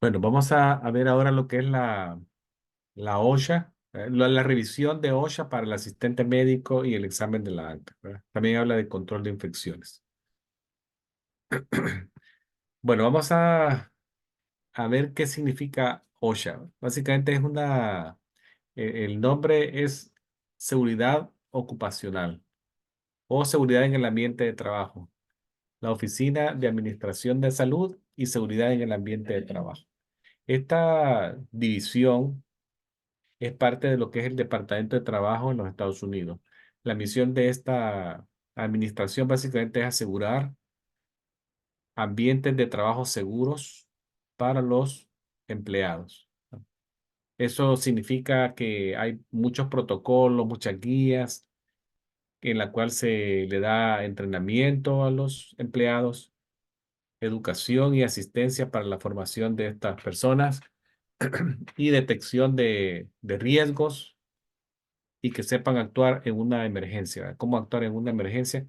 Bueno, vamos a ver ahora lo que es la OSHA, la revisión de OSHA para el asistente médico y el examen de la alta, ¿verdad? También habla de control de infecciones. Bueno, vamos a ver qué significa OSHA. Básicamente el nombre es seguridad ocupacional o seguridad en el ambiente de trabajo. La Oficina de Administración de Salud y Seguridad en el Ambiente de Trabajo. Esta división es parte de lo que es el Departamento de Trabajo en los Estados Unidos. La misión de esta administración básicamente es asegurar ambientes de trabajo seguros para los empleados. Eso significa que hay muchos protocolos, muchas guías en la cual se le da entrenamiento a los empleados, educación y asistencia para la formación de estas personas y detección de riesgos y que sepan actuar en una emergencia. ¿Verdad? Cómo actuar en una emergencia,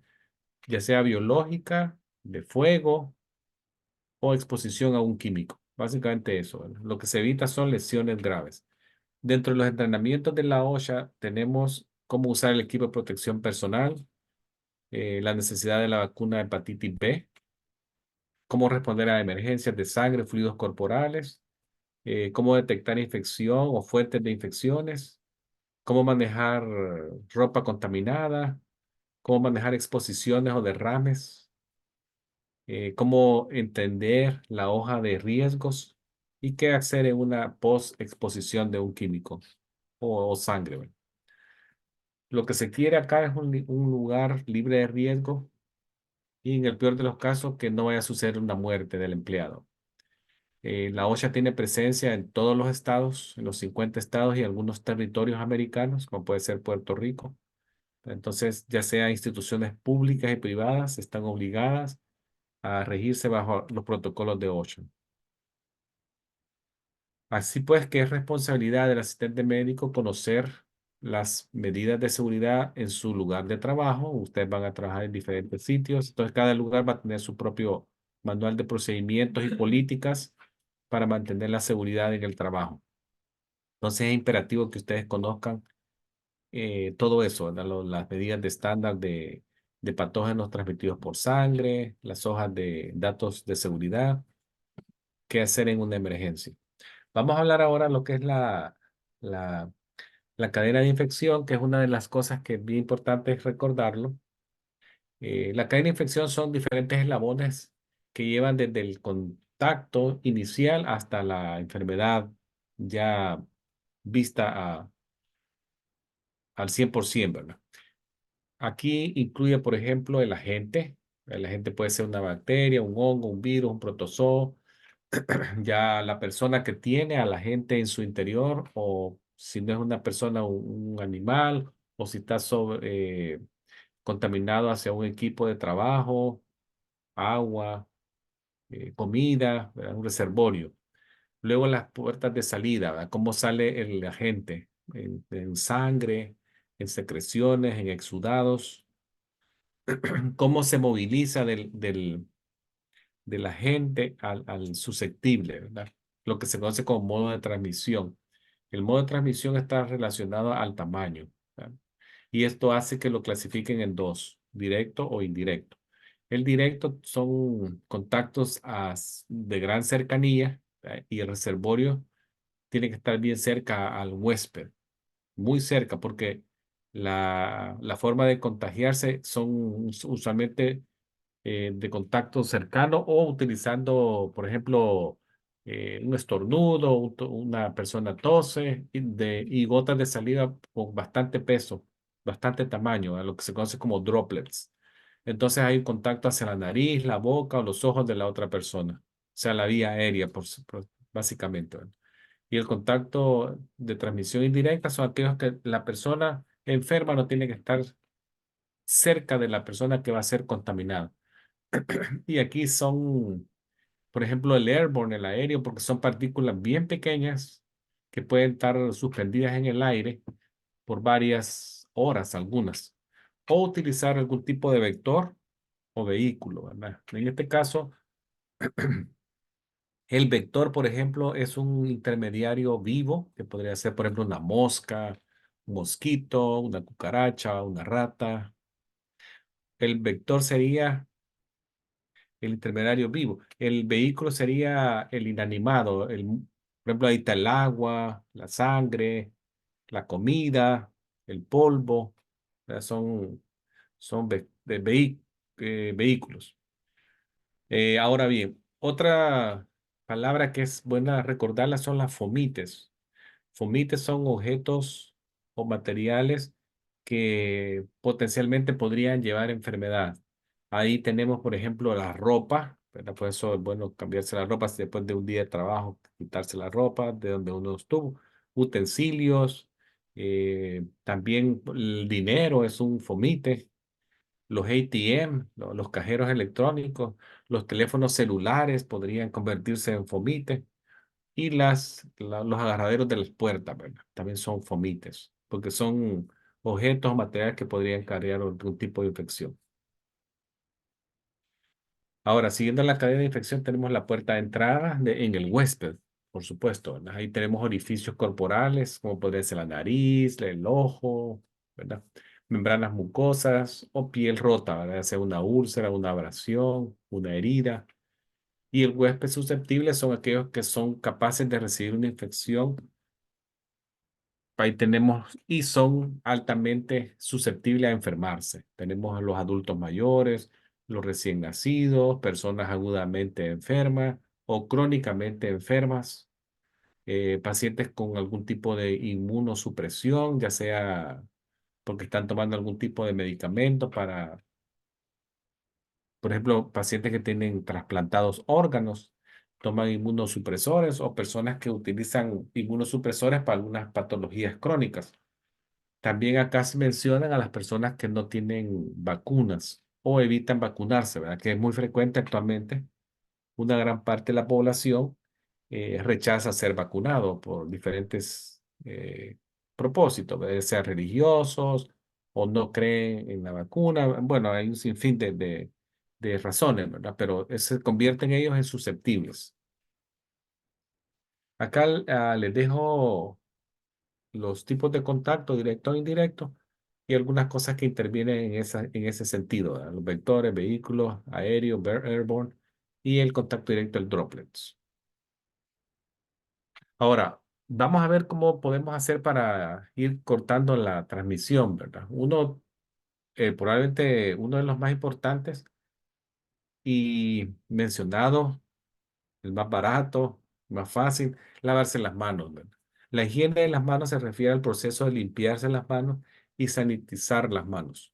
ya sea biológica, de fuego o exposición a un químico. Básicamente eso. ¿Verdad? Lo que se evita son lesiones graves. Dentro de los entrenamientos de la OSHA tenemos cómo usar el equipo de protección personal, la necesidad de la vacuna de hepatitis B, cómo responder a emergencias de sangre, fluidos corporales, cómo detectar infección o fuentes de infecciones, cómo manejar ropa contaminada, cómo manejar exposiciones o derrames, cómo entender la hoja de riesgos y qué hacer en una post-exposición de un químico o sangre. ¿Verdad? Lo que se quiere acá es un lugar libre de riesgo y en el peor de los casos que no vaya a suceder una muerte del empleado. La OSHA tiene presencia en todos los estados, en los 50 estados y algunos territorios americanos, como puede ser Puerto Rico. Entonces, ya sea instituciones públicas y privadas, están obligadas a regirse bajo los protocolos de OSHA. Así pues, que es responsabilidad del asistente médico conocer las medidas de seguridad en su lugar de trabajo. Ustedes van a trabajar en diferentes sitios, entonces cada lugar va a tener su propio manual de procedimientos y políticas para mantener la seguridad en el trabajo. Entonces es imperativo que ustedes conozcan todo eso, ¿verdad? Las medidas de estándar de patógenos transmitidos por sangre, las hojas de datos de seguridad, qué hacer en una emergencia. Vamos a hablar ahora de lo que es la, la cadena de infección, que es una de las cosas que es bien importante recordarlo. La cadena de infección son diferentes eslabones que llevan desde el contacto inicial hasta la enfermedad ya vista al 100%, ¿verdad? Aquí incluye, por ejemplo, el agente. El agente puede ser una bacteria, un hongo, un virus, un protozoo. Ya la persona que tiene al agente en su interior, o si no es una persona, un animal, o si está contaminado hacia un equipo de trabajo, agua, comida, ¿verdad? Un reservorio. Luego las puertas de salida, ¿verdad? ¿Cómo sale el agente? En sangre, en secreciones, en exudados. ¿Cómo se moviliza del agente al susceptible, ¿verdad? Lo que se conoce como modo de transmisión. El modo de transmisión está relacionado al tamaño, ¿verdad? Y esto hace que lo clasifiquen en dos, directo o indirecto. El directo son contactos de gran cercanía, ¿verdad? Y el reservorio tiene que estar bien cerca al huésped, muy cerca, porque la forma de contagiarse son usualmente de contacto cercano o utilizando, por ejemplo, un estornudo, una persona tose y gotas de saliva con bastante peso, bastante tamaño, a lo que se conoce como droplets. Entonces hay un contacto hacia la nariz, la boca o los ojos de la otra persona, o sea, la vía aérea, básicamente. ¿Verdad? Y el contacto de transmisión indirecta son aquellos que la persona enferma no tiene que estar cerca de la persona que va a ser contaminada. Y aquí son, por ejemplo, el airborne, el aéreo, porque son partículas bien pequeñas que pueden estar suspendidas en el aire por varias horas, algunas, o utilizar algún tipo de vector o vehículo, ¿verdad? En este caso, El vector, por ejemplo, es un intermediario vivo, que podría ser, por ejemplo, una mosca, un mosquito, una cucaracha, una rata. El vector sería el intermediario vivo. El vehículo sería el inanimado. Por ejemplo, ahí está el agua, la sangre, la comida, el polvo. Son vehículos. Ahora bien, otra palabra que es buena recordarla son las fomites. Fomites son objetos o materiales que potencialmente podrían llevar enfermedad. Ahí tenemos, por ejemplo, la ropa, ¿verdad? Por eso es bueno cambiarse la ropa después de un día de trabajo, quitarse la ropa de donde uno estuvo. Utensilios, también el dinero es un fomite. Los ATM, los cajeros electrónicos, los teléfonos celulares podrían convertirse en fomites y los agarraderos de las puertas, ¿verdad? También son fomites, porque son objetos o materiales que podrían cargar algún tipo de infección. Ahora, siguiendo la cadena de infección, tenemos la puerta de entrada en el huésped, por supuesto, ¿verdad? Ahí tenemos orificios corporales, como podría ser la nariz, el ojo, ¿verdad? Membranas mucosas o piel rota, ¿verdad? Ya sea una úlcera, una abrasión, una herida. Y el huésped susceptible son aquellos que son capaces de recibir una infección. Ahí tenemos, y son altamente susceptibles a enfermarse. Tenemos a los adultos mayores, los recién nacidos, personas agudamente enfermas o crónicamente enfermas, pacientes con algún tipo de inmunosupresión, ya sea porque están tomando algún tipo de medicamento para, por ejemplo, pacientes que tienen trasplantados órganos, toman inmunosupresores o personas que utilizan inmunosupresores para algunas patologías crónicas. También acá se mencionan a las personas que no tienen vacunas o evitan vacunarse, ¿verdad? Que es muy frecuente actualmente. Una gran parte de la población rechaza ser vacunado por diferentes propósitos, ¿verdad? Sean religiosos o no creen en la vacuna. Bueno, hay un sinfín de razones, ¿verdad? Pero se convierten ellos en susceptibles. Acá les dejo los tipos de contacto directo o indirecto y algunas cosas que intervienen en ese sentido, ¿verdad? Los vectores, vehículos, aéreo, airborne y el contacto directo, el droplets. Ahora, vamos a ver cómo podemos hacer para ir cortando la transmisión, ¿verdad? Probablemente uno de los más importantes y mencionado, el más barato, más fácil, lavarse las manos, ¿verdad? La higiene de las manos se refiere al proceso de limpiarse las manos y sanitizar las manos,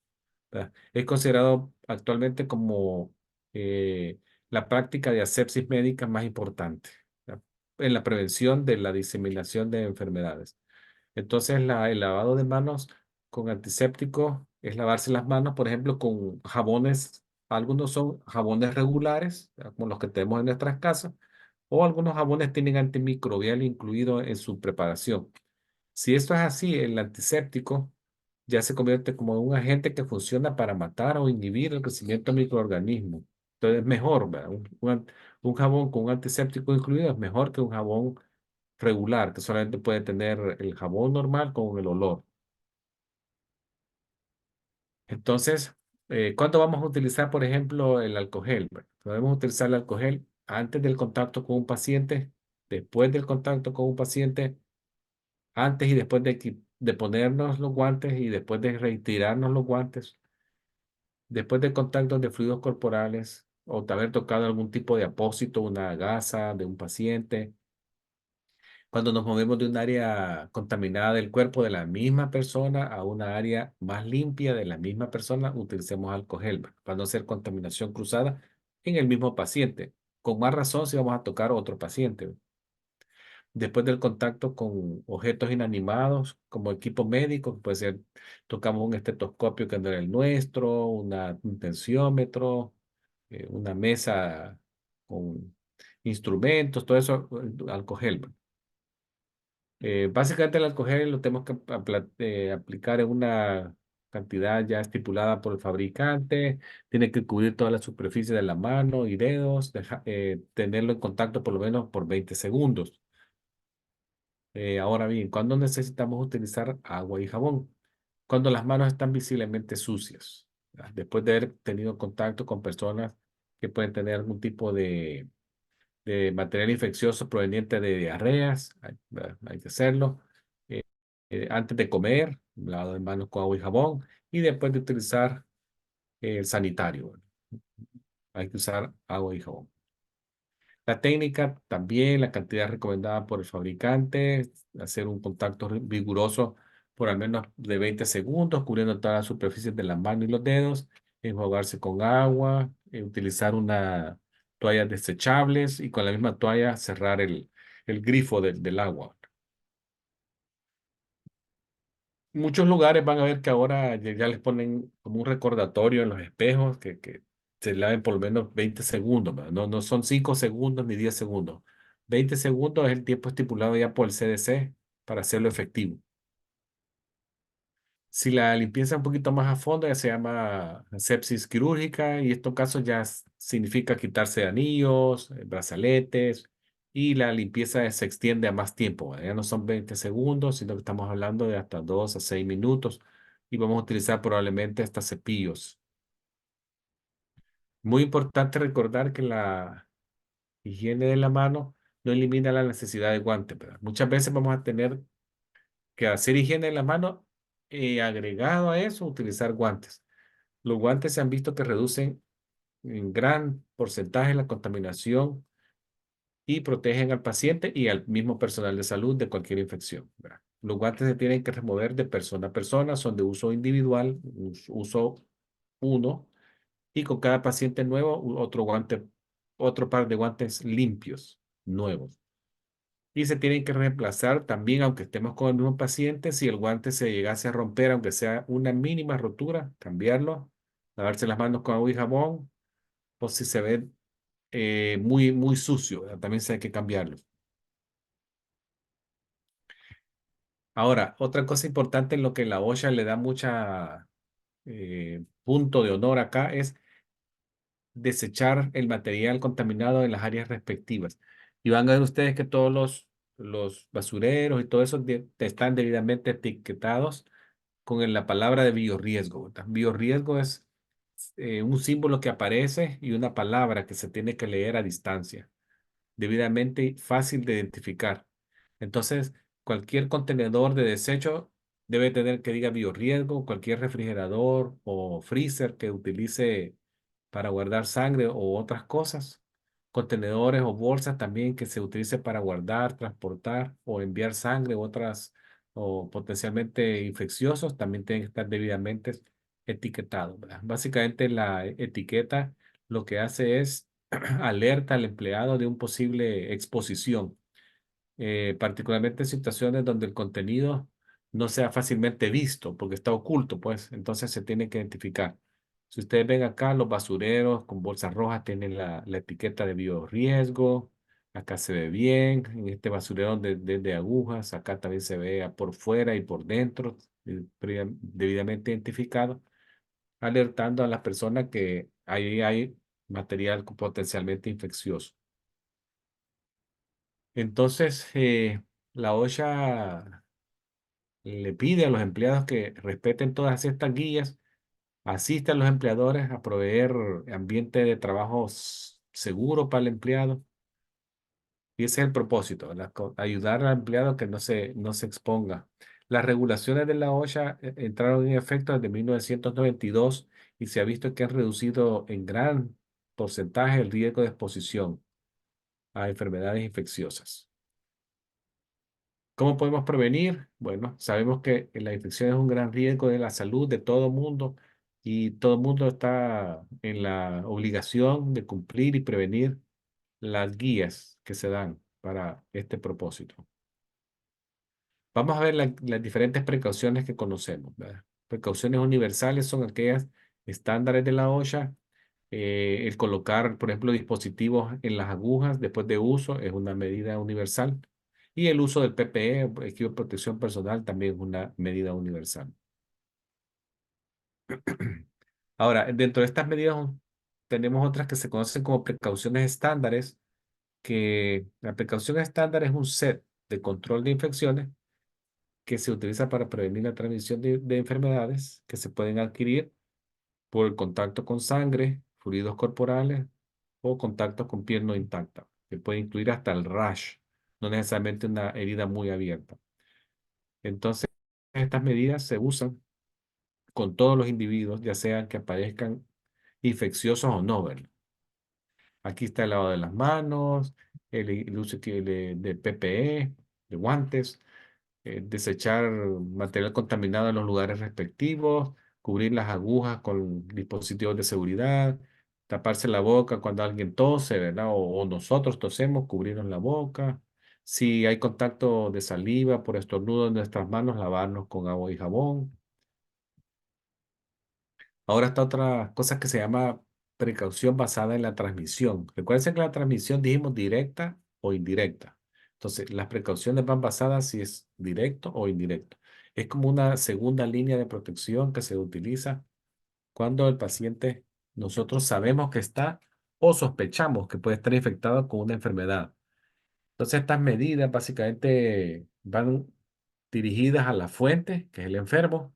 ¿verdad? Es considerado actualmente como la práctica de asepsis médica más importante, ¿verdad? En la prevención de la diseminación de enfermedades. Entonces, el lavado de manos con antiséptico es lavarse las manos, por ejemplo, con jabones. Algunos son jabones regulares, ¿verdad? Como los que tenemos en nuestras casas, o algunos jabones tienen antimicrobial incluido en su preparación. Si esto es así, el antiséptico ya se convierte como un agente que funciona para matar o inhibir el crecimiento de microorganismos. Entonces es mejor, ¿verdad? Un jabón con un antiséptico incluido es mejor que un jabón regular, que solamente puede tener el jabón normal con el olor. Entonces, ¿cuándo vamos a utilizar, por ejemplo, el alcohol gel? Bueno, podemos utilizar el alcohol gel antes del contacto con un paciente, después del contacto con un paciente, antes y después de ponernos los guantes y después de retirarnos los guantes, después de contacto de fluidos corporales o de haber tocado algún tipo de apósito, una gasa de un paciente. Cuando nos movemos de un área contaminada del cuerpo de la misma persona a una área más limpia de la misma persona, utilicemos alcohol gel para no hacer contaminación cruzada en el mismo paciente. Con más razón si vamos a tocar a otro paciente. Después del contacto con objetos inanimados, como equipo médico, puede ser, tocamos un estetoscopio que no era el nuestro, un tensiómetro, una mesa con instrumentos, todo eso, alcohol gel. Básicamente el alcohol gel lo tenemos que aplicar en una cantidad ya estipulada por el fabricante, tiene que cubrir toda la superficie de la mano y dedos, tenerlo en contacto por lo menos por 20 segundos. Ahora bien, ¿cuándo necesitamos utilizar agua y jabón? Cuando las manos están visiblemente sucias, ¿verdad? Después de haber tenido contacto con personas que pueden tener algún tipo de material infeccioso proveniente de diarreas, ¿verdad? Hay que hacerlo. Eh, Antes de comer, lavado de manos con agua y jabón, y después de utilizar el sanitario, ¿verdad? Hay que usar agua y jabón. La técnica también, la cantidad recomendada por el fabricante, hacer un contacto riguroso por al menos de 20 segundos, cubriendo todas las superficies de la mano y los dedos, enjuagarse con agua, utilizar una toalla desechables y con la misma toalla cerrar el grifo del agua. Muchos lugares van a ver que ahora ya les ponen como un recordatorio en los espejos que se laven por lo menos 20 segundos, ¿verdad? No, no son 5 segundos ni 10 segundos. 20 segundos es el tiempo estipulado ya por el CDC para hacerlo efectivo. Si la limpieza es un poquito más a fondo, ya se llama sepsis quirúrgica y en estos casos ya significa quitarse anillos, brazaletes y la limpieza se extiende a más tiempo, ¿verdad? Ya no son 20 segundos, sino que estamos hablando de hasta 2 a 6 minutos y vamos a utilizar probablemente hasta cepillos. Muy importante recordar que la higiene de la mano no elimina la necesidad de guantes, ¿verdad? Muchas veces vamos a tener que hacer higiene de la mano y agregado a eso utilizar guantes. Los guantes se han visto que reducen en gran porcentaje la contaminación y protegen al paciente y al mismo personal de salud de cualquier infección, ¿verdad? Los guantes se tienen que remover de persona a persona, son de uso individual, uso uno, y con cada paciente nuevo, otro guante, otro par de guantes limpios, nuevos. Y se tienen que reemplazar también, aunque estemos con el mismo paciente, si el guante se llegase a romper, aunque sea una mínima rotura, cambiarlo, lavarse las manos con agua y jabón, o si se ve muy, muy sucio, ¿verdad? También se hay que cambiarlo. Ahora, otra cosa importante en lo que la OSHA le da mucha punto de honor acá es desechar el material contaminado en las áreas respectivas. Y van a ver ustedes que todos los basureros y todo eso están debidamente etiquetados con la palabra de biorriesgo, ¿verdad? Biorriesgo es un símbolo que aparece y una palabra que se tiene que leer a distancia, debidamente fácil de identificar. Entonces, cualquier contenedor de desecho debe tener que diga biorriesgo, cualquier refrigerador o freezer que utilice para guardar sangre o otras cosas, contenedores o bolsas también que se utilice para guardar, transportar o enviar sangre u otras o potencialmente infecciosos, también tienen que estar debidamente etiquetados, ¿verdad? Básicamente la etiqueta lo que hace es alerta al empleado de un posible exposición, particularmente en situaciones donde el contenido no sea fácilmente visto porque está oculto, pues entonces se tiene que identificar. Si ustedes ven acá, los basureros con bolsas rojas tienen la etiqueta de biorriesgo. Acá se ve bien, en este basurero de agujas, acá también se ve por fuera y por dentro, debidamente identificado, alertando a las personas que ahí hay material potencialmente infeccioso. Entonces, la OSHA le pide a los empleados que respeten todas estas guías, asiste a los empleadores a proveer ambiente de trabajo seguro para el empleado. Y ese es el propósito, ¿verdad? Ayudar al empleado que no se exponga. Las regulaciones de la OSHA entraron en efecto desde 1992 y se ha visto que han reducido en gran porcentaje el riesgo de exposición a enfermedades infecciosas. ¿Cómo podemos prevenir? Bueno, sabemos que la infección es un gran riesgo de la salud de todo mundo y todo el mundo está en la obligación de cumplir y prevenir las guías que se dan para este propósito. Vamos a ver las diferentes precauciones que conocemos, ¿verdad? Precauciones universales son aquellas estándares de la OSHA. El colocar, por ejemplo, dispositivos en las agujas después de uso es una medida universal. Y el uso del PPE, equipo de protección personal, también es una medida universal. Ahora, dentro de estas medidas tenemos otras que se conocen como precauciones estándares, que la precaución estándar es un set de control de infecciones que se utiliza para prevenir la transmisión de enfermedades que se pueden adquirir por el contacto con sangre, fluidos corporales o contacto con piel no intacta, que puede incluir hasta el rash, no necesariamente una herida muy abierta. Entonces, estas medidas se usan con todos los individuos, ya sean que aparezcan infecciosos o no, ¿verdad? Aquí está el lavado de las manos, el uso de PPE, de guantes, desechar material contaminado en los lugares respectivos, cubrir las agujas con dispositivos de seguridad, taparse la boca cuando alguien tose, ¿verdad? O nosotros tosemos, cubrirnos la boca. Si hay contacto de saliva por estornudo en nuestras manos, lavarnos con agua y jabón. Ahora está otra cosa que se llama precaución basada en la transmisión. Recuerden que la transmisión dijimos directa o indirecta. Entonces, las precauciones van basadas si es directo o indirecto. Es como una segunda línea de protección que se utiliza cuando el paciente, nosotros sabemos que está o sospechamos que puede estar infectado con una enfermedad. Entonces, estas medidas básicamente van dirigidas a la fuente, que es el enfermo,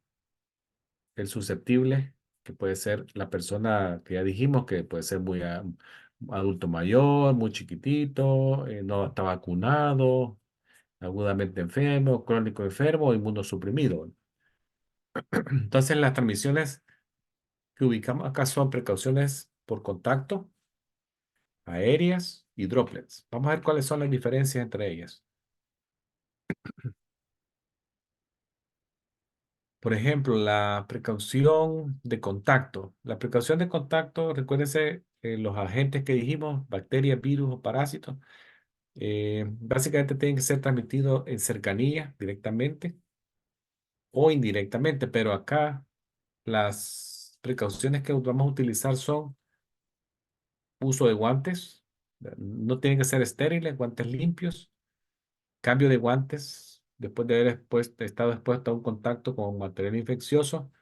el susceptible, que puede ser la persona que ya dijimos que puede ser muy adulto mayor, muy chiquitito, no está vacunado, agudamente enfermo, crónico enfermo o inmunosuprimido. Entonces, las transmisiones que ubicamos acá son precauciones por contacto, aéreas y droplets. Vamos a ver cuáles son las diferencias entre ellas. Por ejemplo, la precaución de contacto. La precaución de contacto, recuérdense, los agentes que dijimos, bacterias, virus o parásitos, básicamente tienen que ser transmitidos en cercanía directamente o indirectamente, pero acá las precauciones que vamos a utilizar son uso de guantes, no tienen que ser estériles, guantes limpios, cambio de guantes después de haber estado expuesto a un contacto con material infeccioso,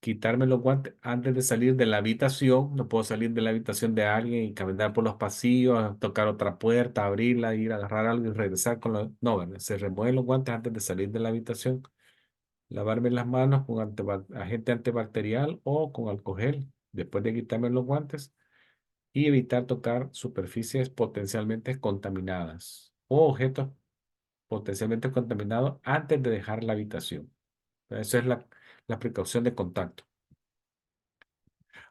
quitarme los guantes antes de salir de la habitación. No puedo salir de la habitación de alguien y caminar por los pasillos, tocar otra puerta, abrirla, ir a agarrar algo y regresar con los... No, ¿verdad? Se remueven los guantes antes de salir de la habitación. Lavarme las manos con agente antibacterial o con alcohol gel después de quitarme los guantes y evitar tocar superficies potencialmente contaminadas o objetos potencialmente contaminados antes de dejar la habitación. Esa es la precaución de contacto.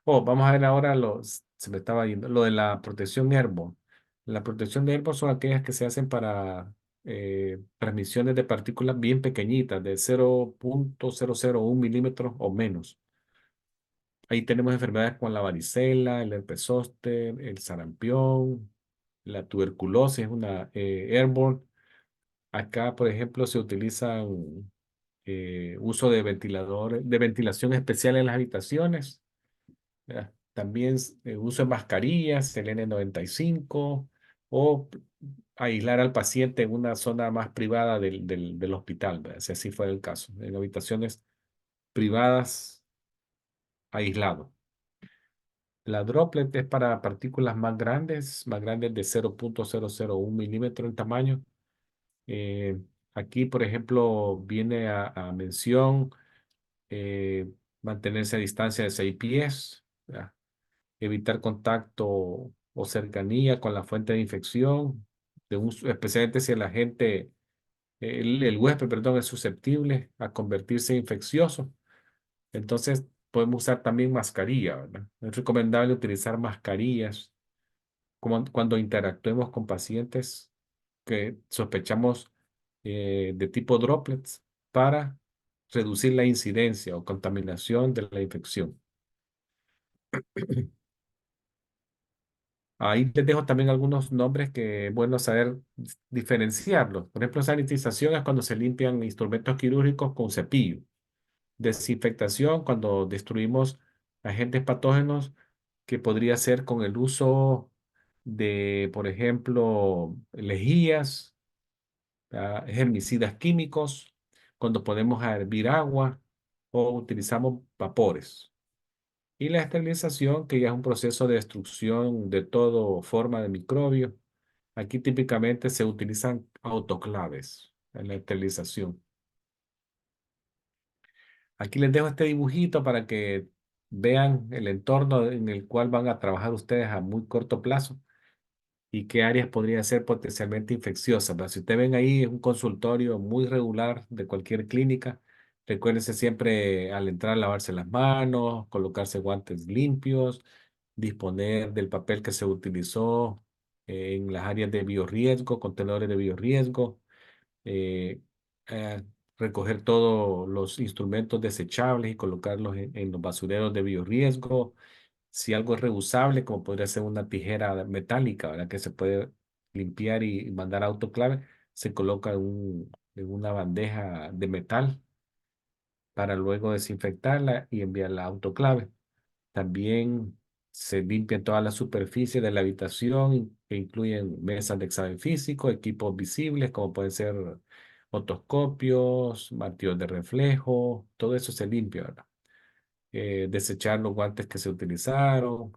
Oh, vamos a ver ahora se me estaba yendo, lo de la protección Airborne. La protección de Airborne son aquellas que se hacen para transmisiones de partículas bien pequeñitas, de 0,001 milímetros o menos. Ahí tenemos enfermedades como la varicela, el herpes zóster, el sarampión, la tuberculosis, es una airborne. Acá, por ejemplo, se utilizan uso de ventiladores, de ventilación especial en las habitaciones. ¿Verdad? También uso de mascarillas, el N95, o aislar al paciente en una zona más privada del hospital, ¿verdad? Si así fuera el caso, en habitaciones privadas, aislado. La droplet es para partículas más grandes de 0,001 milímetro en tamaño. Eh, Aquí, por ejemplo, viene a mención eh, mantenerse a distancia de 6 pies, ¿verdad? Evitar contacto o cercanía con la fuente de infección, especialmente si el agente, el huésped, perdón, es susceptible a convertirse en infeccioso. Entonces, podemos usar también mascarilla, ¿verdad? Es recomendable utilizar mascarillas como cuando interactuemos con pacientes que sospechamos de tipo droplets para reducir la incidencia o contaminación de la infección. Ahí les dejo también algunos nombres que es bueno saber diferenciarlos. Por ejemplo, sanitización es cuando se limpian instrumentos quirúrgicos con cepillo. Desinfectación cuando destruimos agentes patógenos que podría ser con el uso de, por ejemplo, lejías, herbicidas químicos, cuando ponemos a hervir agua o utilizamos vapores. Y la esterilización, que ya es un proceso de destrucción de toda forma de microbio. Aquí típicamente se utilizan autoclaves en la esterilización. Aquí les dejo este dibujito para que vean el entorno en el cual van a trabajar ustedes a muy corto plazo y qué áreas podrían ser potencialmente infecciosas. Pero si ustedes ven ahí, es un consultorio muy regular de cualquier clínica. Recuérdense siempre al entrar lavarse las manos, colocarse guantes limpios, disponer del papel que se utilizó en las áreas de biorriesgo, contenedores de biorriesgo, eh, eh, recoger todos los instrumentos desechables y colocarlos en los basureros de biorriesgo. Si algo es reusable, como podría ser una tijera metálica, ¿verdad? Que se puede limpiar y mandar a autoclave, se coloca en una bandeja de metal para luego desinfectarla y enviarla a autoclave. También se limpian todas las superficies de la habitación, que incluyen mesas de examen físico, equipos visibles, como pueden ser otoscopios, martillos de reflejo, todo eso se limpia, ¿verdad? Desechar los guantes que se utilizaron.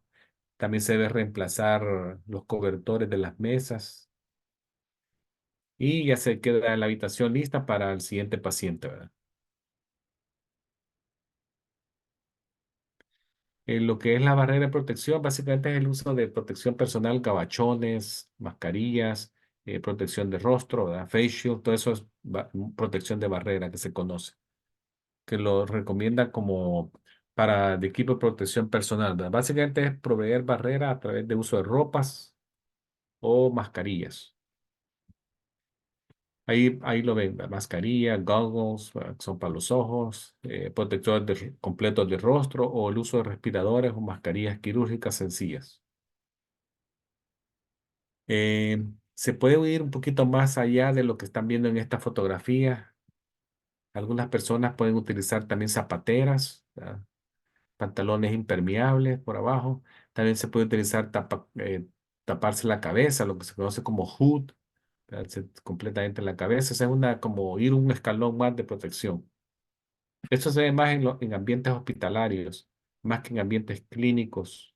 También se debe reemplazar los cobertores de las mesas y ya se queda la habitación lista para el siguiente paciente, ¿verdad? Lo que es la barrera de protección, básicamente es el uso de protección personal, gabachones, mascarillas, protección de rostro, ¿verdad? Face shield, todo eso es protección de barrera que se conoce, que lo recomiendan como para de equipo de protección personal, ¿verdad? Básicamente es proveer barrera a través de uso de ropas o mascarillas. Ahí lo ven, ¿verdad? Mascarilla, goggles, ¿verdad? Que son para los ojos, protectores completos de rostro o el uso de respiradores o mascarillas quirúrgicas sencillas. Se puede ir un poquito más allá de lo que están viendo en esta fotografía. Algunas personas pueden utilizar también zapateras, ¿verdad? Pantalones impermeables por abajo. También se puede utilizar taparse la cabeza, lo que se conoce como hood, ¿verdad? Completamente la cabeza. Esa es una como ir un escalón más de protección. Esto se ve más en ambientes hospitalarios, más que en ambientes clínicos.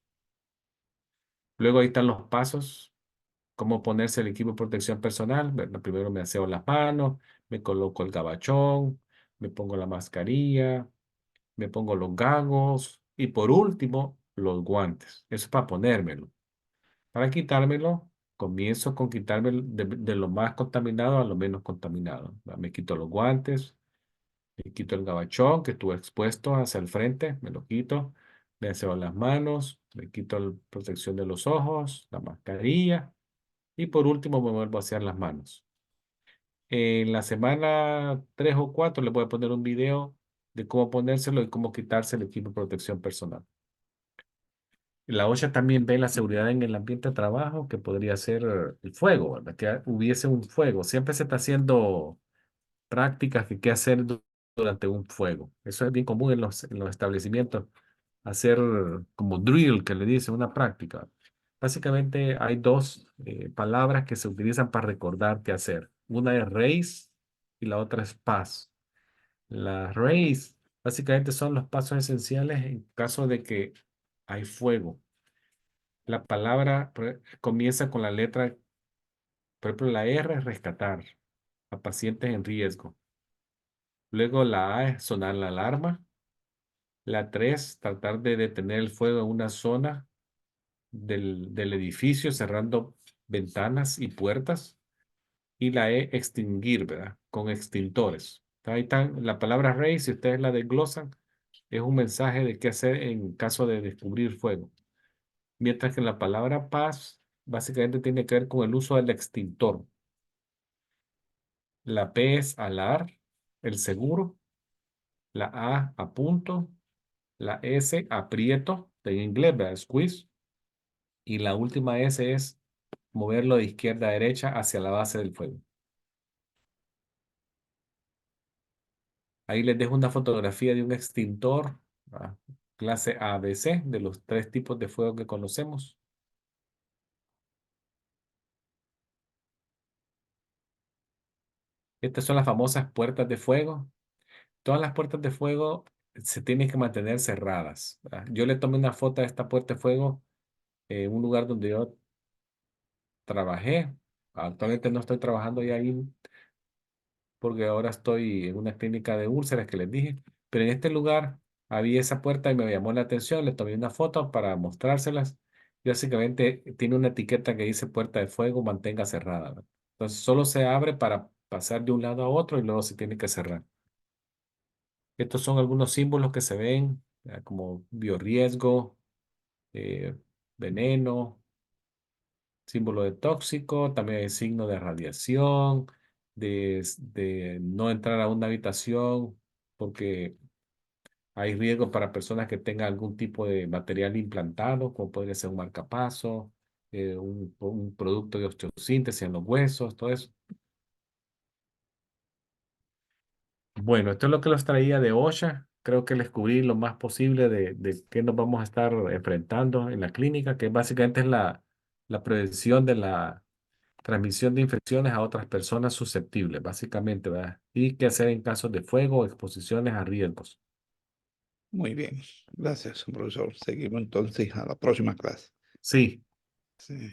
Luego ahí están los pasos, cómo ponerse el equipo de protección personal. Bueno, primero me aseo las manos, me coloco el gabachón, me pongo la mascarilla, me pongo los gagos y por último los guantes. Eso es para ponérmelo. Para quitármelo, comienzo con quitarme de lo más contaminado a lo menos contaminado. Me quito los guantes. Me quito el gabachón que estuvo expuesto hacia el frente, me lo quito, me aseo las manos, me quito la protección de los ojos, la mascarilla y por último me vuelvo a hacer las manos. En la semana 3 o 4 le voy a poner un video de cómo ponérselo y cómo quitarse el equipo de protección personal. La OSHA también ve la seguridad en el ambiente de trabajo, que podría ser el fuego, ¿verdad? Que hubiese un fuego. Siempre se está haciendo prácticas que qué hacer durante un fuego. Eso es bien común en los establecimientos. Hacer como drill, que le dice, una práctica. Básicamente hay dos palabras que se utilizan para recordar qué hacer. Una es race y la otra es pass. La race básicamente son los pasos esenciales en caso de que hay fuego. La palabra comienza con la letra, por ejemplo, la R es rescatar a pacientes en riesgo. Luego la A es sonar la alarma. La 3 tratar de detener el fuego en una zona del edificio, cerrando ventanas y puertas. Y la E, extinguir, ¿verdad? Con extintores. Ahí están, la palabra rey, si ustedes la desglosan, es un mensaje de qué hacer en caso de descubrir fuego. Mientras que la palabra paz básicamente tiene que ver con el uso del extintor. La P es alar, el seguro. La A, apunto. La S, aprieto, en inglés, ¿verdad? Squeeze. Y la última S es moverlo de izquierda a derecha hacia la base del fuego. Ahí les dejo una fotografía de un extintor, ah, clase ABC, de los tres tipos de fuego que conocemos. Estas son las famosas puertas de fuego. Todas las puertas de fuego se tienen que mantener cerradas, ¿verdad? Yo le tomé una foto a esta puerta de fuego en un lugar donde yo trabajé. Actualmente no estoy trabajando ya ahí porque ahora estoy en una clínica de úlceras que les dije, pero en este lugar había esa puerta y me llamó la atención, le tomé una foto para mostrárselas. Y básicamente tiene una etiqueta que dice puerta de fuego, mantenga cerrada, ¿verdad? Entonces solo se abre para pasar de un lado a otro y luego se tiene que cerrar. Estos son algunos símbolos que se ven, como biorriesgo, eh, veneno, símbolo de tóxico, también hay signo de radiación, de no entrar a una habitación porque hay riesgo para personas que tengan algún tipo de material implantado, como podría ser un marcapaso, un producto de osteosíntesis en los huesos, todo eso. Bueno, esto es lo que los traía de OSHA. Creo que les cubrí lo más posible de qué nos vamos a estar enfrentando en la clínica, que básicamente es la prevención de la transmisión de infecciones a otras personas susceptibles, básicamente, ¿verdad? Y qué hacer en casos de fuego o exposiciones a riesgos. Muy bien. Gracias, profesor. Seguimos entonces a la próxima clase. Sí. Sí.